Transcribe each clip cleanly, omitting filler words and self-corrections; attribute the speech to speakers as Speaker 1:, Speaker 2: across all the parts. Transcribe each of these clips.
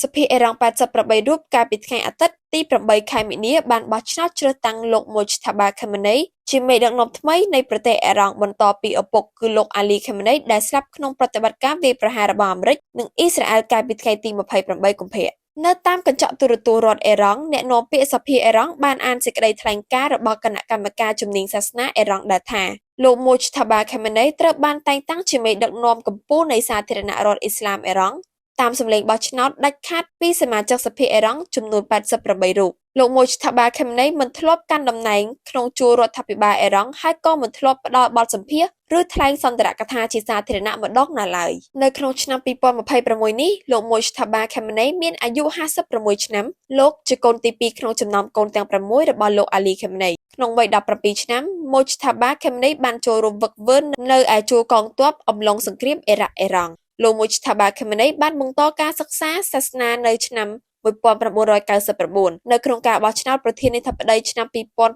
Speaker 1: សភាអេរ៉ង់88រូបកាលពីថ្ងៃអាទិត្យទី8ខែមីនាបានបោះឆ្នោតជ្រើសតាំងលោក Mojtaba Khamenei ជាមេដឹកនាំថ្មីនៃប្រទេសអេរ៉ង់បន្ទាប់ពីឪពុកគឺលោក Ali Khamenei ដែលស្លាប់ក្នុងប្រតិបត្តិការវាយប្រហាររបស់អាមេរិកនិងអ៊ីស្រាអែលកាលពីថ្ងៃទី28កុម្ភៈនៅតាមកញ្ចក់ទូរទស្សន៍រដ្ឋអេរ៉ង់អ្នកនាំពាក្យសភាអេរ៉ង់បានអានសេចក្តីថ្លែងការណ៍របស់គណៈកម្មការជំនាញសាសនាអេរ៉ង់ដែលថាលោក Mojtaba Khamenei ត្រូវបានតែងតាំងជាមេដឹកនាំកម្ពុជានៃសាធារណរដ្ឋអ៊ីស្លាមអេរ៉ង់តាមសម្លេងបោះឆ្នោតដាច់ខាតពីសមាជិកសភាអេរ៉ង់ចំនួន88រូបលោក Mojtaba Khamenei មិនធ្លាប់កាន់តំណែងក្នុងជួររដ្ឋាភិបាលអេរ៉ង់ហើយក៏មិនធ្លាប់ផ្ដល់បទសម្ភាសន៍ឬថ្លែងសន្ទរកថាជាសាធារណៈម្ដងណាឡើយនៅក្នុងឆ្នាំ2026នេះលោក Mojtaba Khamenei មានអាយុ56ឆ្នាំលោកជាកូនទី2ក្នុងចំណោមកូនទាំង6របស់លោក Ali Khamenei ក្នុងវ័យ17ឆ្នាំ Mojtaba Khamenei បានចូលរួមហ្វឹកហ្វឺននៅឯជួរកងទ័ពអំឡុងសង្គ្រាមអ៊ីរ៉ាក់អេរ៉ង់លោក Mojtaba Khamenei បានបន្តការសិក្សាសាសនានៅឆ្នាំ1999នៅក្នុងការបោះឆ្នោតប្រធានាធិបតីឆ្នាំ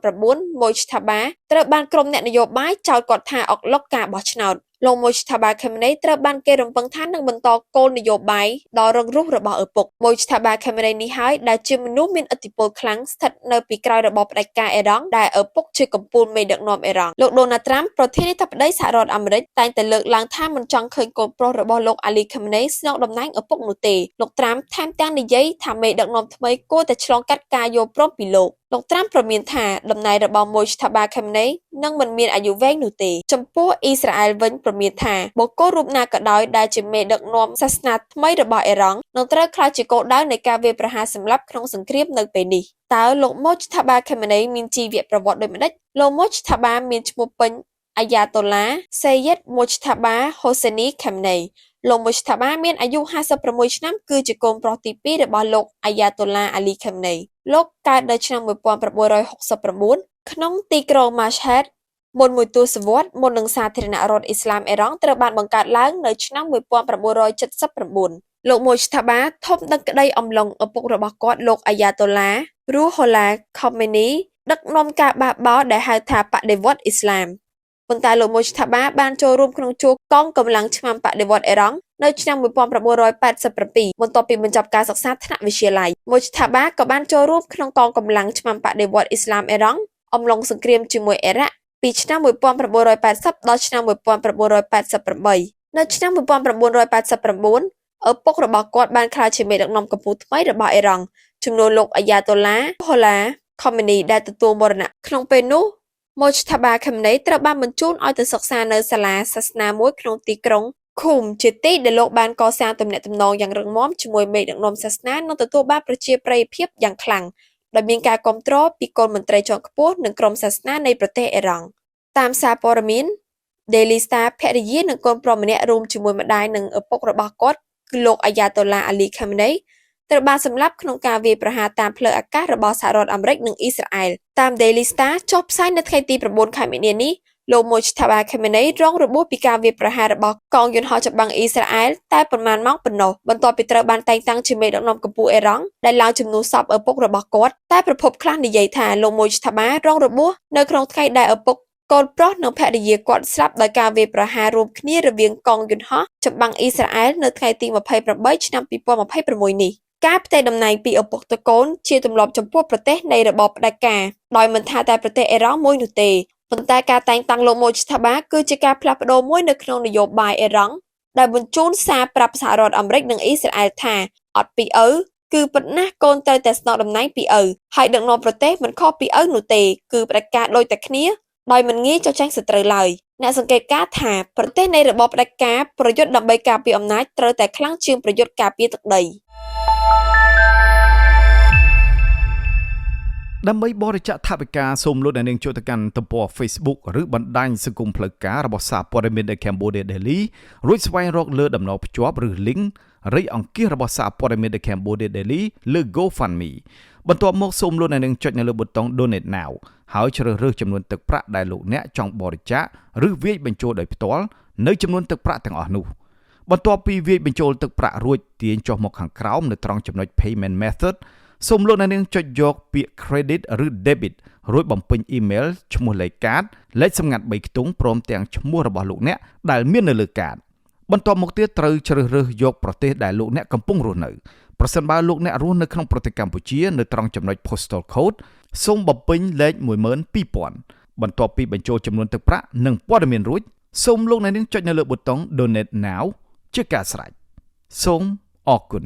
Speaker 1: 2009 Mojtaba ត្រូវបានក្រុមអ្នកនយោបាយចោទគាត់ថាអុកឡុកការបោះឆ្នោតលោក Mojtaba Khamenei ត្រូវបានគេរំពឹងថានឹងបន្តគោលនយោបាយដ៏រឹងរូសរបស់ឪពុក Mojtaba Khamenei នេះហើយដែលជាមនុស្សមានឥទ្ធិពលខ្លាំងស្ថិតនៅពីក្រោយរបបផ្ដាច់ការអេរ៉ង់ដែលឪពុកជាកំពូលមេដឹកនាំអេរ៉ង់លោក Donald Trump ប្រធានាធិបតីសហរដ្ឋអាមេរិកតែងតែលើកឡើងថាមិនចង់ឃើញកូនប្រុសរបស់លោក Ali Khamenei ស្នងតំណែងឪពុកនោះទេលោក Trump ថែមទាំងនិយាយថាមេដឹកនាំថ្មីគួរតែឆ្លងកាត់ការយល់ព្រមពីលោកTrump ប្រមានថាតំណែងរបស់ Mojtaba Khamenei នឹងមិនមានអាយុវែងនោះទេចំពោះអ៊ីស្រាអែលវិញប្រមានថាបុគ្គលរូបណាក៏ដោយដែលជាមេដឹកនាំសាសនាថ្មីរបស់អេរ៉ង់នឹងត្រូវក្លាយជាគោលដៅនៃការវាយប្រហារសម្លាប់ក្នុងសង្គ្រាមនៅពេលនេះតើលោក Mojtaba Khamenei មានជីវប្រវត្តិដូចម្តេចលោក Mojtaba មានឈ្មោះពេញ Ayatollah Sayyid Mojtaba Hosseini Khamenei លោក Mojtaba មានអាយុ56ឆ្នាំគឺជាកូនប្រុសទី2របស់លោក Ayatollah Ali Khamenei លោកកើតនៅឆ្នាំ1969ក្នុងទីក្រុង Mashhad មុនមួយទសវត្សរ៍មុននឹងសាធារណរដ្ឋអ៊ីស្លាមអេរ៉ង់ត្រូវបានបង្កើតឡើងនៅឆ្នាំ1979លោក Mojtaba ធំដឹងក្តីអំឡុងឪពុករបស់គាត់លោក Ayatollah Ruhollah Khomeini ដឹកនាំការបះបោរដែលហៅថាបដិវត្តន៍អ៊ីស្លាមប៉ុន្តែលោក Mojtaba បានចូលរួមក្នុងជួរកងកម្លាំងឆ្មាំបដិវត្តន៍អេរ៉ង់នៅឆ្នាំ1987បន្ទាប់ពីបញ្ចប់ការសិក្សាថ្នាក់វិទ្យាល័យ Mojtaba ក៏បានចូលរួមក្នុងកងកម្លាំងឆ្មាំបដិវត្តន៍អ៊ីស្លាមអេរ៉ង់អំឡុងសង្គ្រាមជាមួយអ៊ីរ៉ាក់ពីឆ្នាំ1980ដល់ឆ្នាំ1988នៅឆ្នាំ1989ឪពុករបស់គាត់បានក្លាយជាមេដឹកនាំកម្ពុជាថ្មីរបស់អេរ៉ង់ជំនួសលោក Ayatollah Ruhollah Khomeini ដែលទទួលមរណៈក្នុងពេលនោះMojtaba Khamenei ត្រូវបានបញ្ជូនឲ្យទៅសិក្សានៅសាលាសាសនាមួយក្នុងទីក្រុងឃូមជាទីដែលលោកបានកសាងទំនាក់ទំនងយ៉ាងរឹងមាំជាមួយមេដឹកនាំសាសនានិងទទួលបានប្រជាប្រិយភាពយ៉ាងខ្លាំងដោយមានការគាំទ្រពីគោលមន្ត្រីជាន់ខ្ពស់និងក្រុមសាសនានៃប្រទេសអេរ៉ង់តាមសារព័ត៌មាន Daily Star ភរិយានិងកូនប្រុសម្នាក់រួមជាមួយម្ដាយនិងឪពុករបស់គាត់គឺលោក Ayatollah Ali Khamenei ត្រូវបានសម្លាប់ក្នុងការវាយប្រហារតាមផ្លូវអាកាសរបស់សហរដ្ឋអាមេរិកនិងអ៊ីស្រាអែលតាម Daily Star ចុះផ្សាយនៅថ្ងៃទី9ខែមីនានេះលោក Mojtaba Khamenei រងរបួសពីការវាយប្រហាររបស់កងយន្តហោះចម្បាំងអ៊ីស្រាអែលតែប៉ុន្មានម៉ោងប៉ុណ្ណោះបន្ទាប់ពីត្រូវបានតែងតាំងជាមេដឹកនាំកម្ពុជាអេរ៉ង់ដែលឡើងជំនួសសពឪពុករបស់គាត់តែប្រភពខ្លះនិយាយថាលោក Mojtaba រងរបួសនៅក្នុងថ្ងៃដែលឪពុកកូនប្រុសនិងភរិយាគាត់ស្លាប់ដោយការវាយប្រហាររួមគ្នារវាងកងយន្តហោះចម្បាំងអ៊ីស្រាអែលនៅថ្ងៃទី28ឆ្នាំ2026នេះការផ្ទេរតំណែងពីឪពុកទៅកូនជាទម្លាប់ចំពោះប្រទេសនៃរបបផ្ដាច់ការដោយមិនថាតែប្រទេសអេរ៉ង់មួយនោះទេប៉ុន្តែការតែងតាំងលោក Mojtaba គឺជាការផ្លាស់ប្ដូរមួយនៅក្នុងនយោបាយអេរ៉ង់ដែលបញ្ជូនសារប្រាប់សហរដ្ឋអាមេរិកនិងអ៊ីស្រាអែលថាអត់ពីឪគឺពិតណាស់កូនត្រូវតែស្នងតំណែងពីឪហើយដឹកនាំប្រទេសមិនខុសពីឪនោះទេគឺផ្ដាច់ការដូចតែគ្នាដោយមិនងាយចោទចាញ់សត្រូវឡើយអ្នកសង្កេតការណ៍ថាប្រទេសនៃរបបផ្ដាច់ការប្រយុទ្ធដើម្បីការពារអំណាចត្រូវតែខ្លាំងជាងប្រយុទ្ធការពារទឹកដី
Speaker 2: ដើម្បីបរិច្ចាគថវិកាសូមលោកអ្នកនាងចូលទៅកាន់ទំព័រ Facebook ឬបណ្ដាញសង្គមផ្លូវការរបស់សារព័ត៌មាន The Cambodia Daily រួចស្វែងរកលើតំណភ្ជាប់ឬ link រៃអង្គាសរបស់សារព័ត៌មាន The Cambodia Daily លើ GoFundMe បន្ទាប់មកសូមលោកអ្នកនាងចុចនៅលើប៊ូតុង Donate Now ហើយជ្រើសរើសចំនួនទឹកប្រាក់ដែលលោកអ្នកចង់បរិច្ចាគឬវាយបញ្ចូលដោយផ្ទាល់នៅចំនួនទឹកប្រាក់ទាំងអស់នោះបន្ទាប់ពីវាយបញ្ចូលទឹកប្រាក់រួចទាញចុះមកខាងក្រោមនៅត្រង់ចំណុច Payment Methodសូមលោកអ្នកនាងចុចយកពាក្យ Credit ឬ Debit រួចបំពេញ Email ឈ្មោះលេខកាតលេខសម្ងាត់3ខ្ទង់ព្រមទាំងឈ្មោះរបស់លោកអ្នកដែលមាននៅលើកាតបន្ទាប់មកទៀតត្រូវជ្រើសរើសយកប្រទេសដែលលោកអ្នកកំពុងរស់នៅ ប្រសិនបើលោកអ្នករស់នៅក្នុងប្រទេសកម្ពុជានៅត្រង់ចំណុច postal code សូមបំពេញលេខ 12000 បន្ទាប់ពីបញ្ចូលចំនួនទឹកប្រាក់និងព័ត៌មានរួចសូមលោកអ្នកនាងចុចនៅលើប៊ូតុង Donate Now ជាការស្រេចសូមអរគុណ